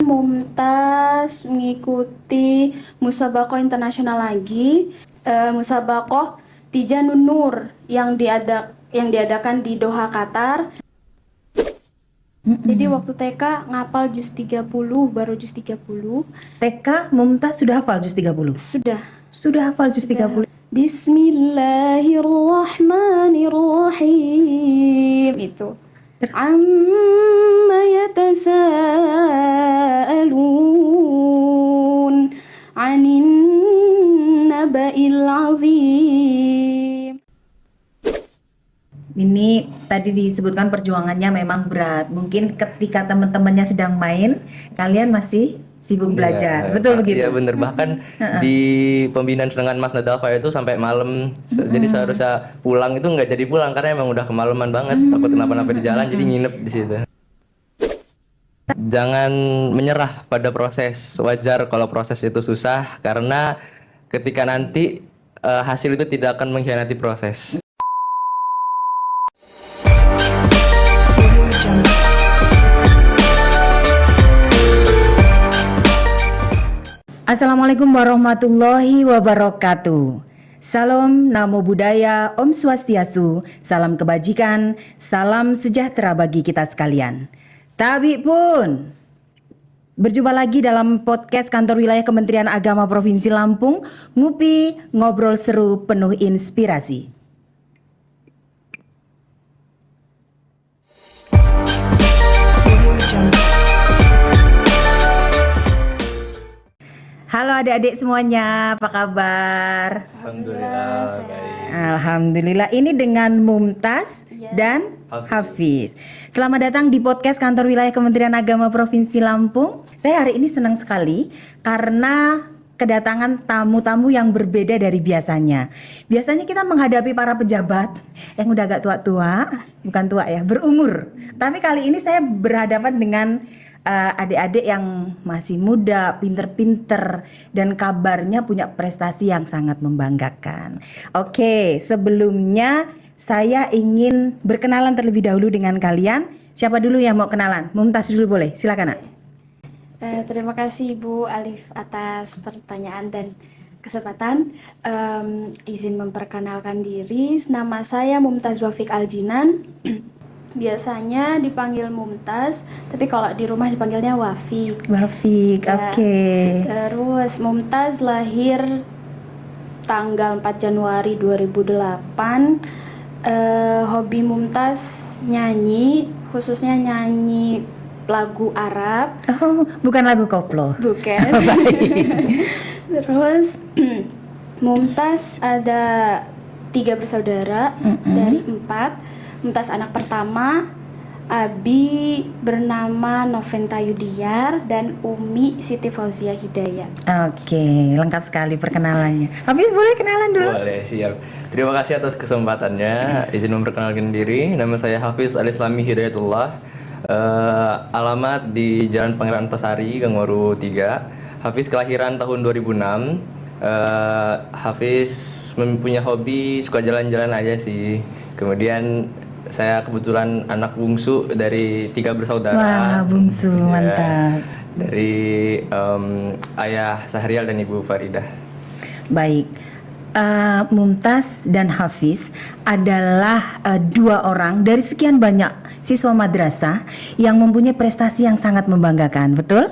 Mumtaz mengikuti musabaqah internasional lagi, musabaqah Tijanun Nur yang diadakan di Doha, Qatar. Jadi waktu TK ngapal juz 30, baru juz 30. TK Mumtaz sudah hafal juz 30? Sudah hafal juz 30. Bismillahirrahmanirrahim itu. Amma yatasaalun 'anin naba'il 'azim. Ini tadi disebutkan perjuangannya memang berat. Mungkin ketika teman-temannya sedang main, kalian masih sibuk belajar. Betul begitu? Iya bener, bahkan di pembinaan dengan Mas Nadalfa itu sampai malam. Jadi seharusnya pulang itu nggak jadi pulang karena emang udah kemalaman banget, takut kenapa-napa di jalan, jadi nginep di situ. Jangan menyerah pada proses. Wajar kalau proses itu susah, karena ketika nanti hasil itu tidak akan mengkhianati proses. Assalamualaikum warahmatullahi wabarakatuh. Salam, namo buddhaya, om swastiastu, salam kebajikan, salam sejahtera bagi kita sekalian. Tabi pun, berjumpa lagi dalam podcast kantor wilayah Kementerian Agama Provinsi Lampung, Ngupi Ngobrol Seru Penuh Inspirasi. Halo adik-adik semuanya, apa kabar? Alhamdulillah baik. Alhamdulillah, ini dengan Mumtaz dan Hafiz. Selamat datang di podcast kantor wilayah Kementerian Agama Provinsi Lampung. Saya hari ini senang sekali karena kedatangan tamu-tamu yang berbeda dari biasanya. Biasanya kita menghadapi para pejabat yang udah agak tua-tua, bukan tua ya, berumur. Tapi kali ini saya berhadapan dengan adik-adik yang masih muda, pinter-pinter, dan kabarnya punya prestasi yang sangat membanggakan. Oke, sebelumnya saya ingin berkenalan terlebih dahulu dengan kalian. Siapa dulu yang mau kenalan? Mumtaz dulu boleh, silakan Nak. Terima kasih Ibu Alif atas pertanyaan dan kesempatan. Izin memperkenalkan diri, nama saya Mumtaz Wafik Aljinan. Biasanya dipanggil Mumtaz, tapi kalau di rumah dipanggilnya Wafik. Wafik, Ya. oke. Terus Mumtaz lahir tanggal 4 Januari 2008. Hobi Mumtaz nyanyi, khususnya nyanyi lagu Arab. Oh, bukan lagu koplo. Bukan. Terus Mumtaz ada 3 bersaudara dari 4. Mumtaz anak pertama, Abi bernama Noventa Yudiar, dan Umi Siti Fauzia Hidayat. Oke, lengkap sekali perkenalannya. Hafiz boleh kenalan dulu? Boleh, siap. Terima kasih atas kesempatannya. Izin memperkenalkan diri. Nama saya Hafiz Alislami Hidayatullah. Alamat di Jalan Pangeran Antasari, Gang Waru 3. Hafiz kelahiran tahun 2006. Hafiz mempunyai hobi suka jalan-jalan aja sih. Kemudian saya kebetulan anak bungsu dari 3 bersaudara. Wah, bungsu, Ya, mantap. dari ayah Sahrial dan ibu Faridah. Baik, Mumtaz dan Hafiz adalah 2 orang dari sekian banyak siswa madrasah yang mempunyai prestasi yang sangat membanggakan, betul?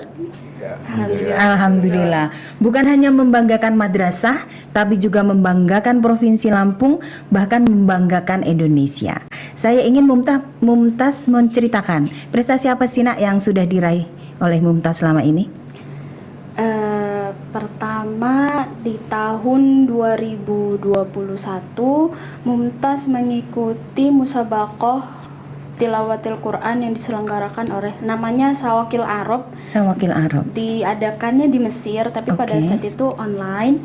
Alhamdulillah. Bukan hanya membanggakan madrasah, tapi juga membanggakan Provinsi Lampung, bahkan membanggakan Indonesia. Saya ingin Mumtaz menceritakan prestasi apa sih Nak yang sudah diraih oleh Mumtaz selama ini? Pertama, di tahun 2021 Mumtaz mengikuti musabaqah tilawatil Quran yang diselenggarakan oleh namanya Sawakil Arab. Sawakil Arab. Diadakannya di Mesir, tapi pada Oke. saat itu online.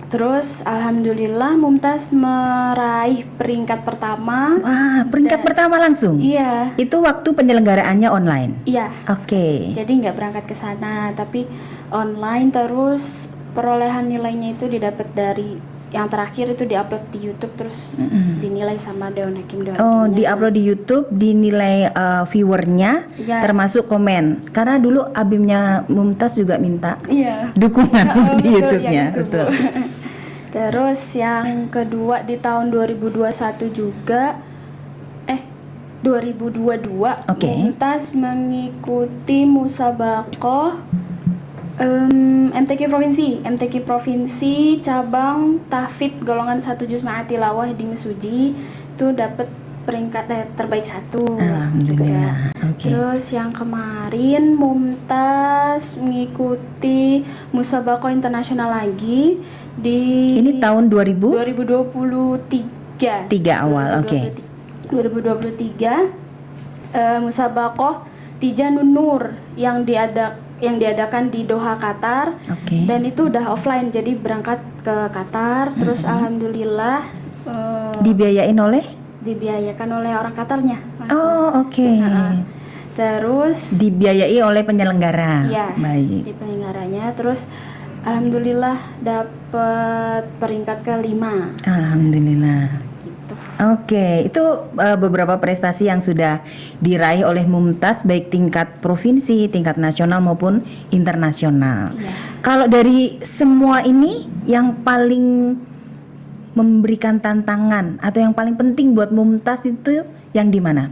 Terus alhamdulillah Mumtaz meraih peringkat pertama. Wah, peringkat pertama langsung? Iya. Itu waktu penyelenggaraannya online? Iya. Oke. Jadi nggak berangkat ke sana, tapi online. Terus perolehan nilainya itu didapat dari yang terakhir itu diupload di YouTube terus dinilai sama Dewan Hakim Oh, diupload di YouTube, dinilai viewernya, Ya. termasuk komen. Karena dulu Abimnya Mumtaz juga minta Iya. dukungan Oh, di betul, YouTube-nya, yang itu, Bu. betul. Terus yang kedua di tahun 2021 juga 2022 Oke. Mumtaz mengikuti musabaqah MTQ Provinsi cabang tahfidz golongan 1 juz ma'at tilawah di Mesuji itu dapat peringkat terbaik 1 Alhamdulillah. juga. Oke. Terus yang kemarin Mumtaz mengikuti musabaqah internasional lagi di Ini tahun 2023 awal, oke. 2023 musabaqah Tijanun Nur yang diadakan di Doha, Qatar. Oke. Dan itu udah offline jadi berangkat ke Qatar terus alhamdulillah Dibiayain oleh? dibiayakan oleh orang Qatarnya langsung. Oh, oke. Terus Dibiayai oleh penyelenggara. ya Baik. di penyelenggaranya terus alhamdulillah dapat peringkat ke-5 Alhamdulillah. gitu. Oke, itu beberapa prestasi yang sudah diraih oleh Mumtaz baik tingkat provinsi, tingkat nasional maupun internasional. Iya. Kalau dari semua ini yang paling memberikan tantangan atau yang paling penting buat Mumtaz itu yang di mana?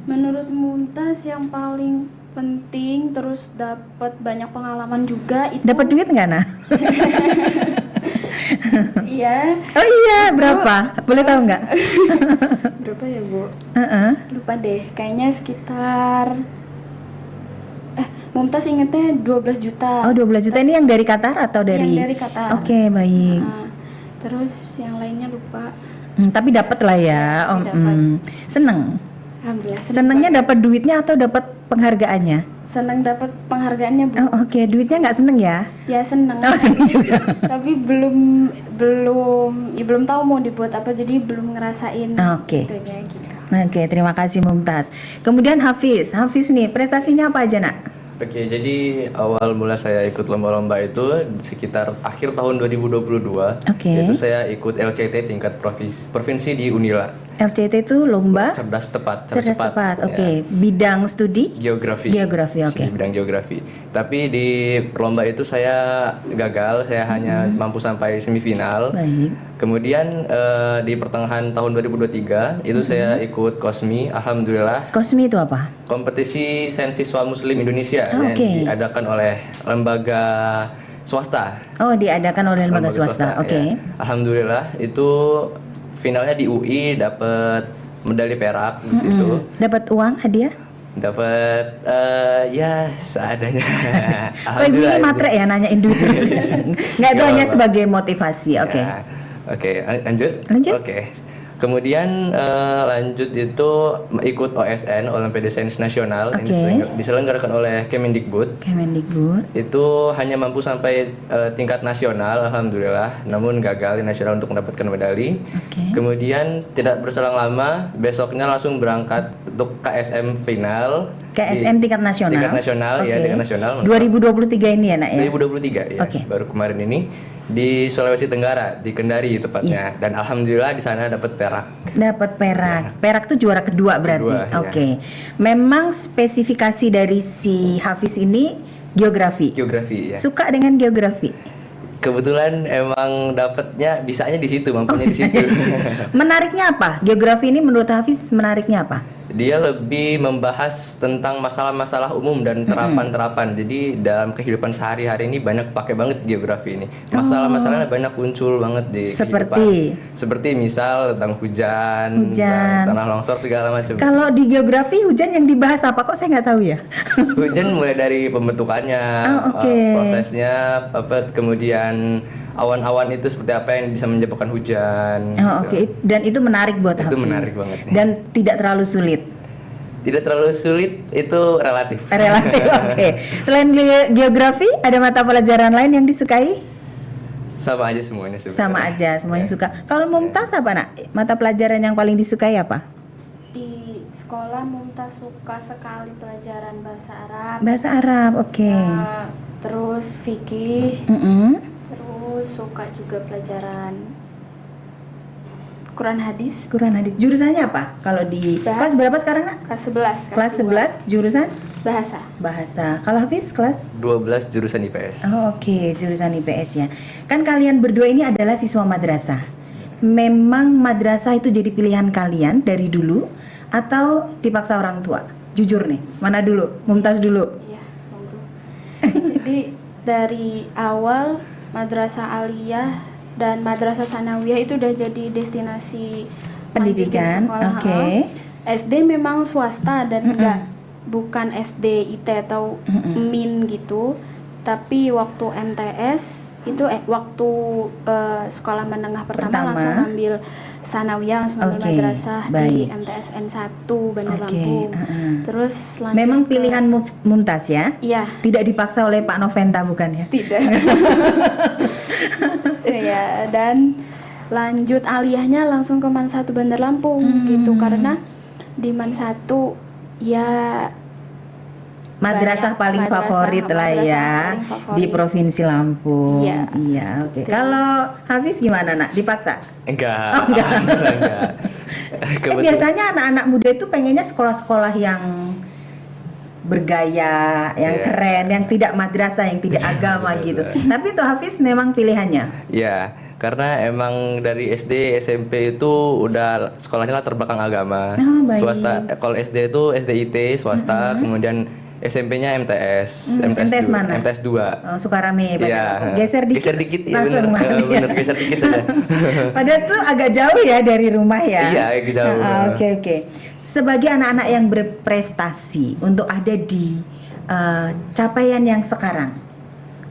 Menurut Mumtaz yang paling penting terus dapat banyak pengalaman juga itu Dapat duit nggak, Nah? iya. Oh iya, berapa? Boleh tahu nggak? Berapa ya, Bu? Heeh. Lupa deh, kayaknya sekitar Mumtaz ingetnya 12 juta. Oh, 12 juta ini yang dari Qatar atau dari? Yang dari Qatar. Oke, baik. Terus yang lainnya lupa. Tapi dapat lah ya. Om. dapat. Seneng. Alhamdulillah. Senengnya dapat duitnya atau dapat penghargaannya? Seneng dapat penghargaannya, Bu. Oh, oke, duitnya nggak seneng ya? Ya seneng. Oh, seneng juga. Tapi belum tahu mau dibuat apa jadi belum ngerasain Oke. itunya gitu. Oke, terima kasih Mumtaz. Kemudian Hafiz nih prestasinya apa aja, Nak? Oke, jadi awal mula saya ikut lomba-lomba itu di sekitar akhir tahun 2022. Oke. Yaitu saya ikut LCT tingkat provinsi di Unila. LCT itu lomba Cerdas tepat. cerdas tepat. Ya. Oke, bidang studi Geografi. Geografi, oke. Di bidang geografi. Tapi di lomba itu saya gagal, saya hanya mampu sampai semifinal. Baik. Kemudian di pertengahan tahun 2023 itu saya ikut KOSMI, alhamdulillah. Kosmi itu apa? Kompetisi Sains Siswa Muslim Indonesia yang Oke. diadakan oleh lembaga swasta. Oh, diadakan oleh lembaga swasta. Oke. Ya. Alhamdulillah itu finalnya di UI dapat medali perak di situ. Dapat uang hadiah? Dapat ya seadanya. Oh, ibu ini matre ya nanyain duit. Nggak, itu Nggak hanya apa-apa. sebagai motivasi. Oke. Ya. Oke, lanjut. Lanjut. Oke. Kemudian lanjut itu ikut OSN Olimpiade Sains Nasional Oke. yang diselenggarakan oleh Kemendikbud. Kemendikbud. Itu hanya mampu sampai tingkat nasional, alhamdulillah. Namun gagal di nasional untuk mendapatkan medali. Oke. Kemudian tidak berselang lama, besoknya langsung berangkat untuk KSM final. KSM tingkat nasional. Tingkat nasional, ya, Oke. tingkat nasional. 2023 ini ya, Nak ya? 2023 ya, Oke. baru kemarin ini di Sulawesi Tenggara, di Kendari tepatnya. Iya. Dan alhamdulillah di sana dapat perak. Dapat perak. Perak tuh juara kedua berarti. Kedua, ya. Oke. Memang spesifikasi dari si Hafiz ini geografi. Geografi ya. Suka dengan geografi. Kebetulan emang dapatnya bisanya di situ, mampunya di situ. Menariknya apa? Geografi ini menurut Hafiz menariknya apa? Dia lebih membahas tentang masalah-masalah umum dan terapan-terapan. Jadi dalam kehidupan sehari-hari ini banyak pakai banget geografi ini. Masalah-masalahnya banyak muncul banget di Seperti? kehidupan. Seperti misal tentang hujan, Hujan. dan tanah longsor segala macam. Kalau di geografi hujan yang dibahas apa? Kok saya nggak tahu ya? Hujan mulai dari pembentukannya, Oh, oke. prosesnya, kemudian awan-awan itu seperti apa yang bisa menyebabkan hujan. Oh, gitu. oke. Dan itu menarik buat Itu Hafiz. menarik banget nih. Dan tidak terlalu sulit. Tidak terlalu sulit, itu relatif. Relatif. Oke. Selain geografi, ada mata pelajaran lain yang disukai? Sama aja semuanya sebenarnya. Sama aja, semuanya suka. Kalau Mumtaz apa, Nak? Mata pelajaran yang paling disukai apa? Di sekolah Mumtaz suka sekali pelajaran bahasa Arab. Bahasa Arab. Oke. Terus fikih, Mm-mm. terus suka juga pelajaran Quran hadis. Quran hadis. Jurusannya apa? Kalau di kelas berapa sekarang, Nak? Kelas 11. Kelas 11 jurusan Bahasa. bahasa. Kalau Hafiz kelas 12 jurusan IPS. Oh, oke, jurusan IPS ya. Kan kalian berdua ini adalah siswa madrasah. Memang madrasah itu jadi pilihan kalian dari dulu atau dipaksa orang tua? Jujur nih, mana dulu? Mumtaz dulu. Iya, monggo. Jadi dari awal madrasah aliyah dan madrasah sanawiyah itu udah jadi destinasi Pendidikan, lanjutan sekolah. oke. SD memang swasta dan bukan SD IT atau MIN gitu. Tapi waktu MTS itu waktu sekolah menengah pertama langsung ambil sanawiyah, langsung ambil Oke, madrasah di baik. MTSN 1 Bandar Oke, Lampung. Terus lanjut Memang ke- pilihan Mumtaz ya? Iya. Tidak dipaksa oleh Pak Noventa bukan ya? Tidak. Ya, dan lanjut aliyahnya langsung ke Man 1 Bandar Lampung gitu, karena di Man 1 ya Madrasah banyak paling favorit lah madrasah ya paling favorit. di Provinsi Lampung. Iya. Iya, oke. Betul. Kalau Hafiz gimana, Nak? Dipaksa? Enggak. Oh, enggak. Enggak. Biasanya anak-anak muda itu pengennya sekolah-sekolah yang bergaya, yang Iya. keren, yang tidak madrasah, yang tidak agama Betul, gitu. betul. Tapi untuk Hafiz memang pilihannya. Ya, karena emang dari SD SMP itu udah sekolahnya latar belakang agama. Oh, baik. Swasta, kalau SD itu SDIT swasta, kemudian SMP-nya MTS, MTS 2, mana? MTS 2. Oh, Sukarame, Bandar Iya. Lampung. Geser dikit, ya langsung bener. mana ya? Bener, geser dikit aja. Padahal tuh agak jauh ya dari rumah ya. Iya, agak jauh. Oke. Sebagai anak-anak yang berprestasi untuk ada di capaian yang sekarang,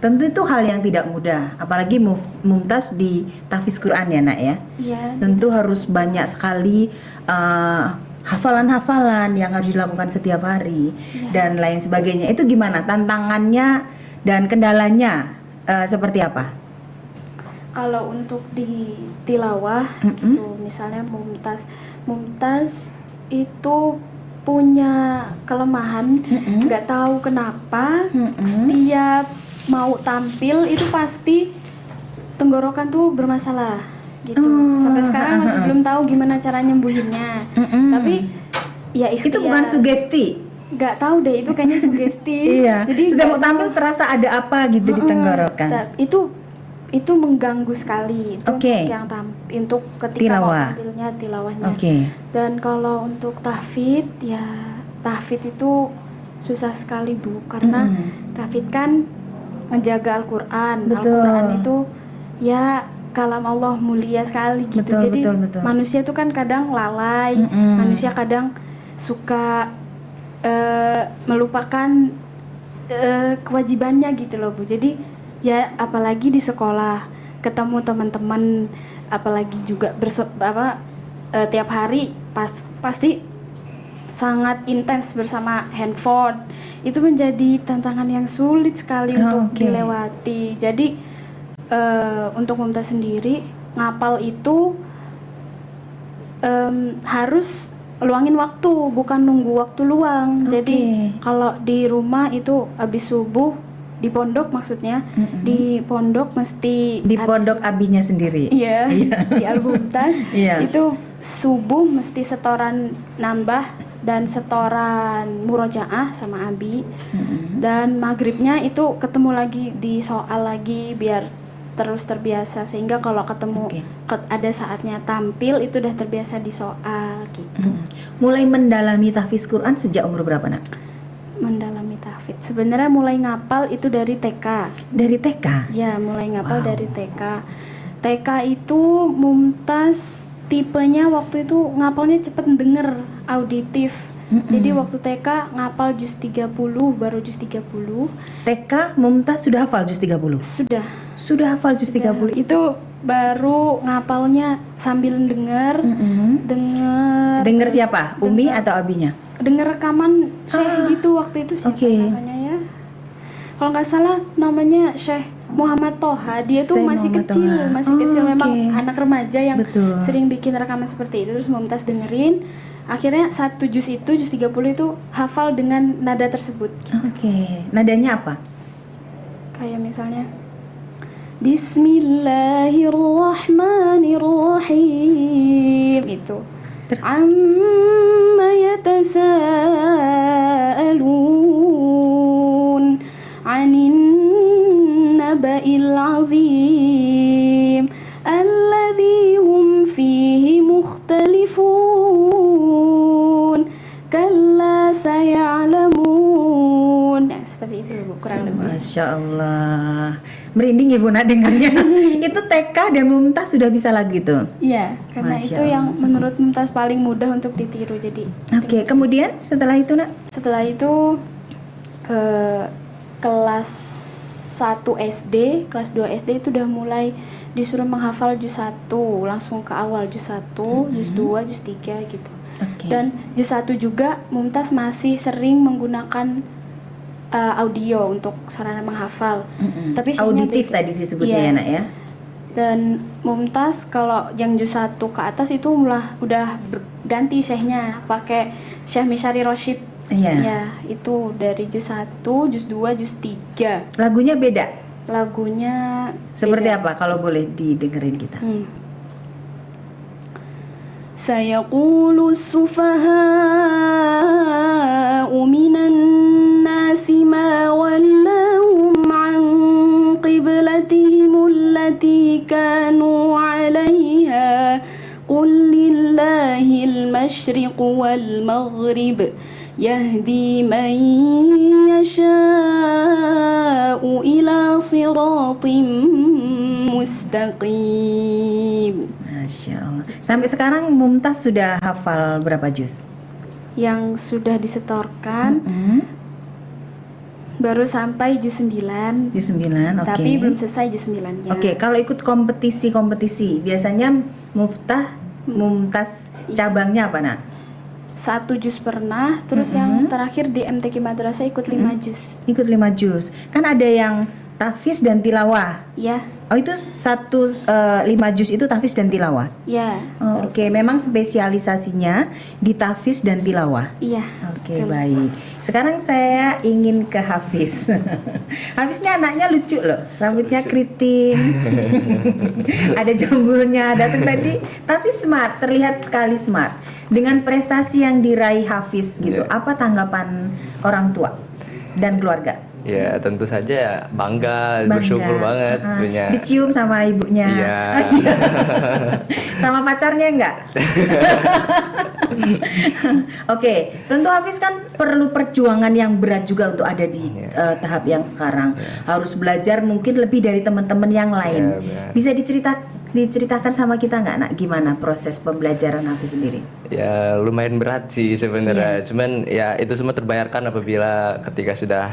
tentu itu hal yang tidak mudah. Apalagi Mumtaz di tahfiz Quran ya, Nak ya. Iya. Tentu harus banyak sekali hafalan-hafalan yang harus dilakukan setiap hari dan lain sebagainya. Itu gimana tantangannya dan kendalanya seperti apa? Kalau untuk di tilawah gitu, misalnya Mumtaz itu punya kelemahan, nggak tahu kenapa setiap mau tampil itu pasti tenggorokan tuh bermasalah gitu. Sampai sekarang masih belum tahu gimana cara nyembuhinnya. Tapi ya Itu bukan sugesti. nggak tahu deh, itu kayaknya sugesti. Iya. Jadi Setiap mau nggak tampil terasa ada apa gitu di tenggorokan. Itu mengganggu sekali itu Oke. untuk ketika Tilawah. mau tampilnya tilawahnya. Oke. Dan kalau untuk tahfidz ya tahfidz itu susah sekali Bu, karena tahfidz kan menjaga Al-Qur'an. Betul. Al-Qur'an itu ya kalam Allah mulia sekali gitu. Betul, Jadi betul. manusia itu kan kadang lalai, manusia kadang suka melupakan kewajibannya gitu loh Bu. Jadi ya apalagi di sekolah ketemu teman-teman, apalagi juga tiap hari pasti sangat intens bersama handphone. Itu menjadi tantangan yang sulit sekali untuk dilewati. Jadi untuk Mumtaz sendiri ngapal itu harus luangin waktu, bukan nunggu waktu luang. Jadi kalau di rumah itu habis subuh di pondok maksudnya, di pondok mesti Di pondok abinya sendiri. Iya, di Al-Mumtaz Iya. itu subuh mesti setoran nambah dan setoran murojaah sama abi. Dan maghribnya itu ketemu lagi di soal lagi biar terus terbiasa, sehingga kalau ketemu ada saatnya tampil itu udah terbiasa di soal gitu. Mulai mendalami tahfiz Quran sejak umur berapa, Nak? Mendalami tahfidz sebenarnya mulai ngapal itu dari TK. Dari TK. Ya, mulai ngapal dari TK. TK itu Mumtaz tipenya waktu itu ngapalnya cepet denger, auditif. Jadi waktu TK ngapal juz 30, baru juz 30. TK Mumtaz sudah hafal juz 30. Sudah hafal juz 30. Itu baru ngapalnya sambil denger. Dengar siapa? Umi atau abinya? Denger rekaman Syekh gitu waktu itu siapa namanya ya? Kalau nggak salah namanya Syekh Muhammad Toha. Dia tuh Syekh masih Muhammad kecil, Toha. masih kecil memang anak remaja yang Betul. sering bikin rekaman seperti itu. Terus Mumtaz dengerin, akhirnya satu juz itu juz 30 itu hafal dengan nada tersebut. Nadanya apa? Kayak misalnya Bismillahirrahmanirrahim. Itu. Amma yatasaalun 'anin naba'il 'azim alladzi hum fihi mukhtalifun kalla saya'lamun. Nah, seperti itu Bu, kurang lebih. Masya Allah, merinding Ibu nak dengarnya. Itu TK dan Mumtaz sudah bisa lagu itu. Iya, karena Masya itu yang Allah. menurut Mumtaz paling mudah untuk ditiru. Jadi Oke, kemudian setelah itu nak? setelah itu kelas 1 SD, kelas 2 SD itu udah mulai disuruh menghafal juz 1, langsung ke awal juz 1, juz 2, juz 3 gitu. Oke. Dan juz 1 juga Mumtaz masih sering menggunakan audio untuk sarana menghafal. Tapi syekhnya Auditif beda. tadi disebutnya Iya. ya nak ya. Dan Mumtaz kalau yang juz 1 ke atas itu udah ganti syekhnya, pakai Syekh Misyari Rosyid. Iya. Ya, itu dari juz 1, juz 2, juz 3. Lagunya beda. Lagunya Seperti beda. apa kalau boleh didengerin kita? Sayaqulu as-sufaha'u minan nasi ma wallahum an qiblatihim allati kanu 'alayha qul lillahil masyriq wal maghrib yahdi man yasha'u ila siratim mustaqim. Masya Allah. Sampai sekarang Mumtaz sudah hafal berapa juz? Yang sudah disetorkan baru sampai juz 9. Juz 9, oke. Tapi belum selesai juz 9-nya. Oke, kalau ikut kompetisi biasanya Mumtaz cabangnya apa nak? 1 juz pernah, terus yang terakhir di MTQ Madrasah ikut 5 juz. Ikut 5 juz. Kan ada yang tahfiz dan tilawah. Ya, Oh itu 5 juz itu tahfiz dan tilawah. ya, Oh, oke, memang spesialisasinya di tahfiz dan tilawah. iya. Oke, betul. baik. Sekarang saya ingin ke Hafiz. Hafiz ini anaknya lucu loh, rambutnya keriting, ada jambulnya, datang tadi, tapi smart, terlihat sekali smart. Dengan prestasi yang diraih Hafiz gitu, Iya. apa tanggapan orang tua dan keluarga? Ya tentu saja bangga, bersyukur banget Ah, punya. dicium sama ibunya. Iya. Sama pacarnya enggak? Oke, tentu Hafiz kan perlu perjuangan yang berat juga untuk ada di tahap yang sekarang. Harus belajar mungkin lebih dari teman-teman yang lain. benar. Bisa diceritakan sama kita nggak nak gimana proses pembelajaran Hafiz sendiri? Ya lumayan berat sih sebenarnya. Cuman ya itu semua terbayarkan apabila ketika sudah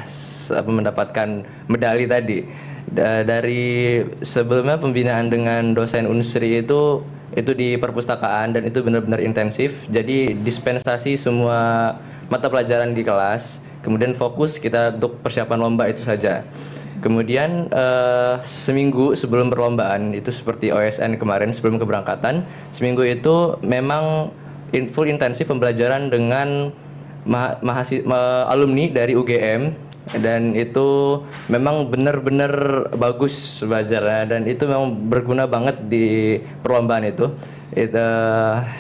mendapatkan medali tadi. Dari sebelumnya pembinaan dengan dosen Unsri itu di perpustakaan dan itu benar-benar intensif. Jadi dispensasi semua mata pelajaran di kelas. Kemudian fokus kita untuk persiapan lomba itu saja. Kemudian seminggu sebelum perlombaan itu seperti OSN kemarin sebelum keberangkatan, seminggu itu memang full intensif pembelajaran dengan alumni dari UGM dan itu memang benar-benar bagus belajarnya dan itu memang berguna banget di perlombaan itu.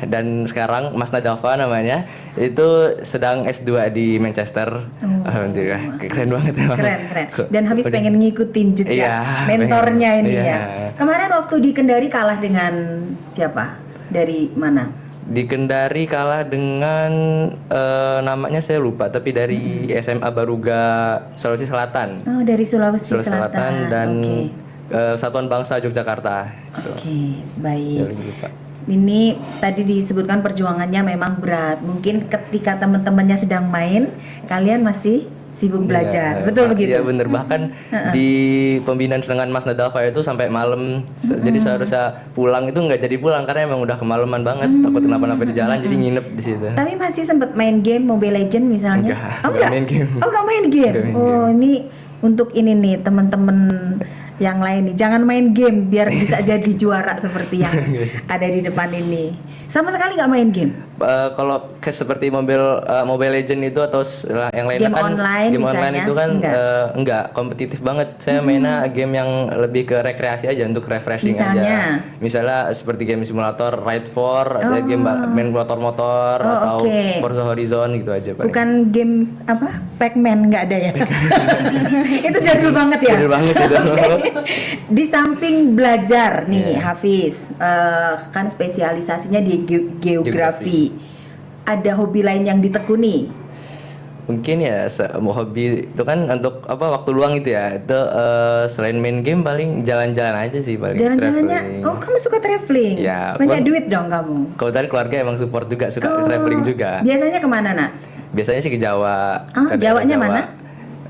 Dan sekarang Mas Nadafa namanya itu sedang S2 di Manchester. Alhamdulillah keren banget ya. Keren. Dan Hafiz pengen ngikutin jejak Iya, mentornya pengen. ini Iya. ya. Kemarin waktu di Kendari kalah dengan siapa? Dari mana? Di Kendari kalah dengan namanya saya lupa tapi dari SMA Baruga Sulawesi Selatan. Oh, dari Sulawesi Selatan. Dan Oke. Satuan Bangsa Yogyakarta. Oke, Ya, baik. lagi lupa. Ini tadi disebutkan perjuangannya memang berat. Mungkin ketika teman-temannya sedang main, kalian masih sibuk belajar. Iya, Betul begitu? Iya bener, bahkan di pembinaan dengan Mas Nadafa itu sampai malam. Jadi seharusnya pulang itu nggak jadi pulang karena emang udah kemalaman banget. Takut kenapa-napa di jalan jadi nginep di situ. Tapi masih sempat main game Mobile Legend misalnya? Enggak, Oh enggak main game. Oh, nggak main game. Nggak main Oh, ini untuk ini nih teman-teman Yang lain nih, jangan main game biar bisa jadi juara seperti yang ada di depan ini. Sama sekali nggak main game. Kalau seperti Mobile Legend itu atau yang lainnya Game kan online game online misalnya? itu kan Enggak. enggak kompetitif banget. Saya mainnya game yang lebih ke rekreasi aja untuk refreshing Misalnya? aja. Misalnya seperti game simulator Ride 4 atau game main motor-motor Oh, atau oke. Forza Horizon gitu aja paling. Bukan game apa? Pac-Man nggak ada ya? Itu jadul banget ya. Jadul banget itu. Di samping belajar nih Iya. Hafiz, kan spesialisasinya di geografi. Ada hobi lain yang ditekuni? Mungkin ya hobi itu kan untuk apa waktu luang itu ya. Itu selain main game paling jalan-jalan aja sih paling Jalan-jalannya, traveling. oh kamu suka traveling? Ya, Banyak kan- duit dong kamu. Kebetulan keluarga emang support juga suka Oh, traveling juga. Biasanya kemana nak? Biasanya sih ke Jawa. Ah, ke daerah Jawanya Jawa. mana?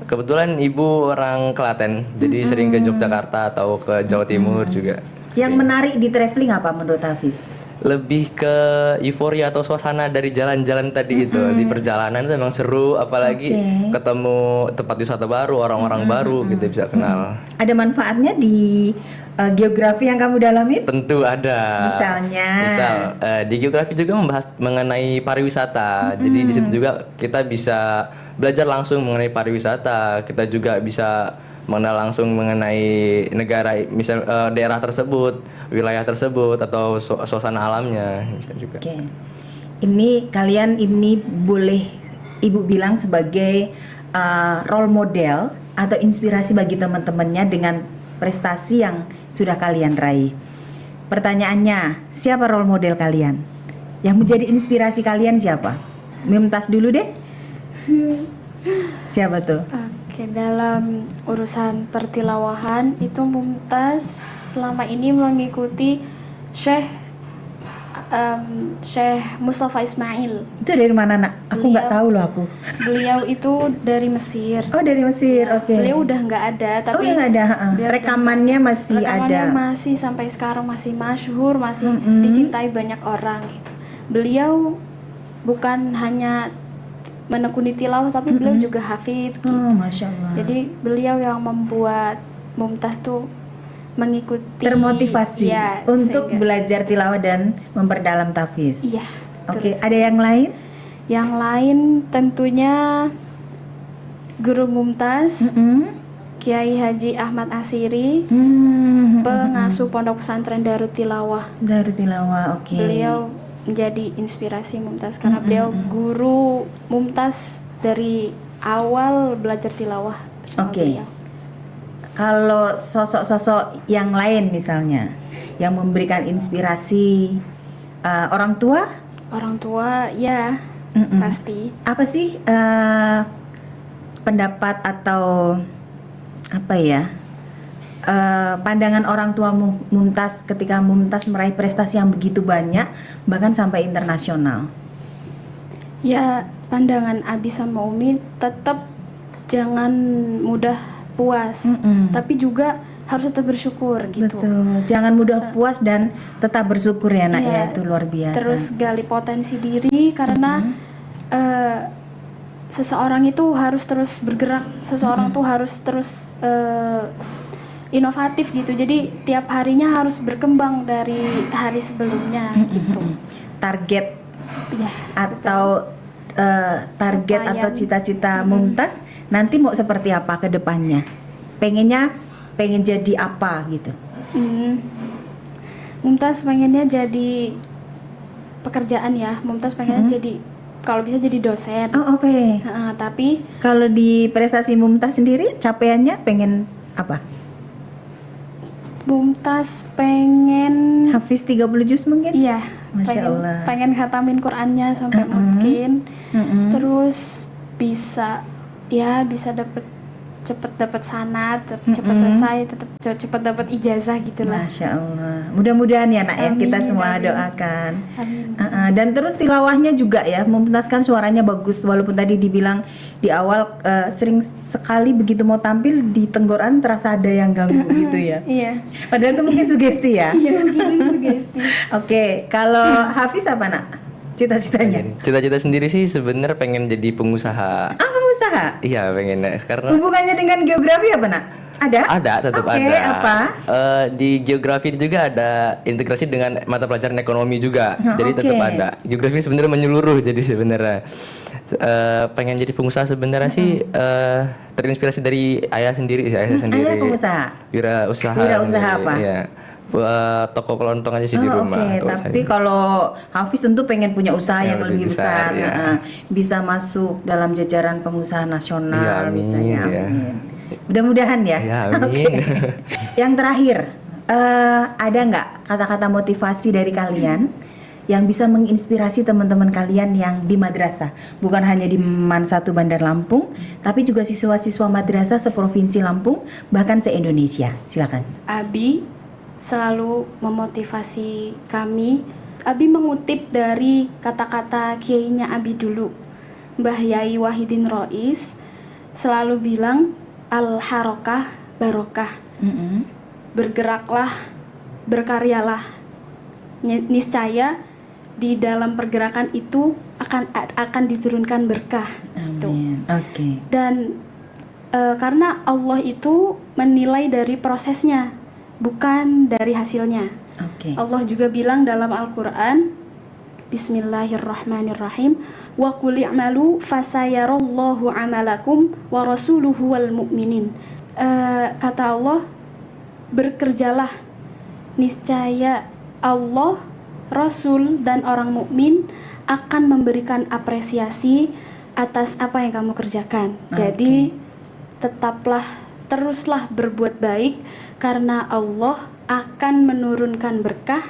Kebetulan ibu orang Klaten, jadi sering ke Yogyakarta atau ke Jawa Timur juga. Yang menarik di traveling apa menurut Hafiz? Lebih ke euforia atau suasana dari jalan-jalan tadi itu. Di perjalanan itu emang seru, apalagi Oke. ketemu tempat wisata baru, orang-orang baru gitu bisa kenal. Ada manfaatnya di geografi yang kamu dalami? Tentu ada. Misalnya? Misal di geografi juga membahas mengenai pariwisata. Jadi di situ juga kita bisa belajar langsung mengenai pariwisata. Kita juga bisa mengenal langsung mengenai negara, misal daerah tersebut, wilayah tersebut atau suasana alamnya bisa juga. Oke. Ini kalian ini boleh Ibu bilang sebagai role model atau inspirasi bagi teman-temannya dengan prestasi yang sudah kalian raih. Pertanyaannya, siapa role model kalian? Yang menjadi inspirasi kalian siapa? Mumtaz dulu deh. Siapa tuh? Oke, dalam urusan pertilawahan itu Mumtaz selama ini mengikuti Syekh Mustafa Ismail. Itu dari mana nak? Aku nggak Beliau- tahu loh aku. Beliau itu dari Mesir. Oh dari Mesir, oke. Beliau udah nggak ada, Oh tapi udah nggak ada, beliau udah rekamannya masih rekamannya ada. masih sampai sekarang masih masyhur, masih dicintai banyak orang gitu. Beliau bukan hanya menekuni tilawah, tapi beliau juga hafid gitu. Oh masya Allah. Jadi beliau yang membuat Mumtaz tuh mengikuti, Termotivasi ya, untuk sehingga- belajar tilawah dan memperdalam tahfiz. Iya. Oke, terus. ada yang lain? Yang lain tentunya Guru Mumtaz, Mm-mm. Kiai Haji Ahmad Asiri, pengasuh Pondok Pesantren Darut Tilawah. Darut tilawah, oke. Beliau menjadi inspirasi Mumtaz karena beliau guru Mumtaz dari awal belajar tilawah bersama Oke. beliau. Kalau sosok-sosok yang lain misalnya yang memberikan inspirasi orang tua, Orang tua ya pasti. apa sih pendapat atau apa ya pandangan orang tua Mumtaz ketika Mumtaz meraih prestasi yang begitu banyak bahkan sampai internasional? Ya, pandangan Abi sama Umi tetap jangan mudah puas, tapi juga harus tetap bersyukur gitu. Betul. Jangan mudah puas dan tetap bersyukur ya nak ya, Iya, itu luar biasa. Terus gali potensi diri karena seseorang itu harus terus bergerak, seseorang tuh harus terus inovatif gitu. Jadi tiap harinya harus berkembang dari hari sebelumnya gitu. Target Ya, atau target Capaian. atau cita-cita Mumtaz nanti mau seperti apa ke depannya? Pengen jadi apa gitu? Mumtaz pengennya jadi pekerjaan ya. Mumtaz pengennya jadi kalau bisa jadi dosen. Oh oke. Tapi Kalau di prestasi Mumtaz sendiri capaiannya pengen apa? Mumtaz pengen Hafiz 30 juz mungkin? iya, Masya pengen Allah. pengen khatamin Qur'annya sampai mungkin. Terus bisa cepet dapat sanad, cepet selesai, cepet dapat ijazah gitulah. Masya Allah. Mudah-mudahan ya nak ya Amin, kita semua amin. doakan. Amin. Dan terus tilawahnya juga ya, Mumtaz kan suaranya bagus walaupun tadi dibilang di awal sering sekali begitu mau tampil di tenggorokan terasa ada yang ganggu gitu ya. Iya. Padahal itu mungkin sugesti ya. Iya, mungkin sugesti. Oke, kalau Hafiz apa nak? Cita-citanya? Cita-cita sendiri sih sebenarnya pengen jadi pengusaha. Ah pengusaha? Iya pengen karena Hubungannya dengan geografi apa nak? Ada, tetap Oke, ada. apa? Di geografi juga ada integrasi dengan mata pelajaran ekonomi juga. Jadi tetap oke. ada. Geografi sebenarnya menyeluruh. Jadi sebenarnya pengen jadi pengusaha sebenarnya sih terinspirasi dari ayah sendiri. Ayah sendiri. Ayah pengusaha. Wirausaha. Wirausaha sendiri, apa? Iya. Toko kelontong aja sih di rumah. Oke, tuh tapi saya. kalau Hafiz tentu pengen punya usaha yang lebih besar, ya. bisa masuk dalam jajaran pengusaha nasional, Iya, amin, misalnya. ya. Amin. Mudah-mudahan ya. Ya, amin. Oke. Yang terakhir, ada nggak kata-kata motivasi dari kalian yang bisa menginspirasi teman-teman kalian yang di madrasah, bukan hanya di MAN 1 Bandar Lampung, tapi juga siswa-siswa madrasah seprovinsi Lampung, bahkan se-Indonesia. Silakan. Abi selalu memotivasi kami. Abi mengutip dari kata-kata kiainya Abi dulu, Mbah Yai Wahidin Rois selalu bilang al-harokah barokah. Bergeraklah, berkaryalah. Niscaya di dalam pergerakan itu akan diturunkan berkah. Tuh. Amin. Oke. Dan karena Allah itu menilai dari prosesnya, bukan dari hasilnya. Oke. Allah juga bilang dalam Al-Quran, Bismillahirrahmanirrahim, wa qul i'malu fasayarallahu amalakum wa rasuluhu wal mu'minin. Kata Allah, bekerjalah, niscaya Allah, Rasul dan orang mukmin akan memberikan apresiasi atas apa yang kamu kerjakan. Jadi teruslah berbuat baik, karena Allah akan menurunkan berkah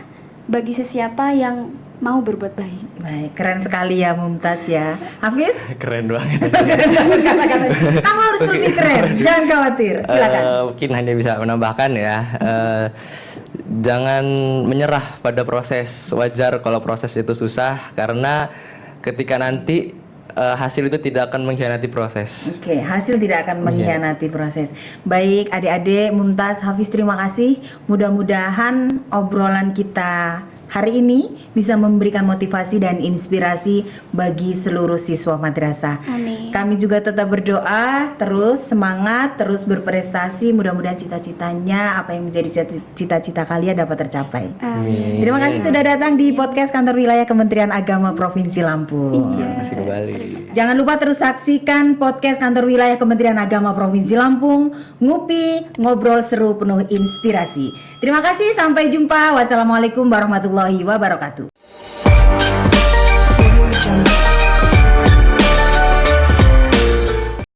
bagi sesiapa yang mau berbuat baik. Baik, keren sekali ya Mumtaz ya. Hafiz? Keren banget. Kata-kata. Kamu harus lebih keren, jangan khawatir. Silakan. Mungkin hanya bisa menambahkan ya, jangan menyerah pada proses. Wajar kalau proses itu susah, karena ketika nanti hasil itu tidak akan mengkhianati proses. Oke, hasil tidak akan mengkhianati proses. Baik, adik-adik, Mumtaz, Hafiz, terima kasih. Mudah-mudahan obrolan kita hari ini bisa memberikan motivasi dan inspirasi bagi seluruh siswa madrasah. Amin. Kami juga tetap berdoa, terus semangat, terus berprestasi. Mudah-mudahan cita-citanya, apa yang menjadi cita-cita kalian dapat tercapai. Amin. Terima kasih sudah datang di podcast Kantor Wilayah Kementerian Agama Provinsi Lampung. Terima kasih kembali. Jangan lupa terus saksikan podcast Kantor Wilayah Kementerian Agama Provinsi Lampung. Ngupi, ngobrol seru penuh inspirasi. Terima kasih, sampai jumpa. Wassalamualaikum warahmatullahi wabarakatuh.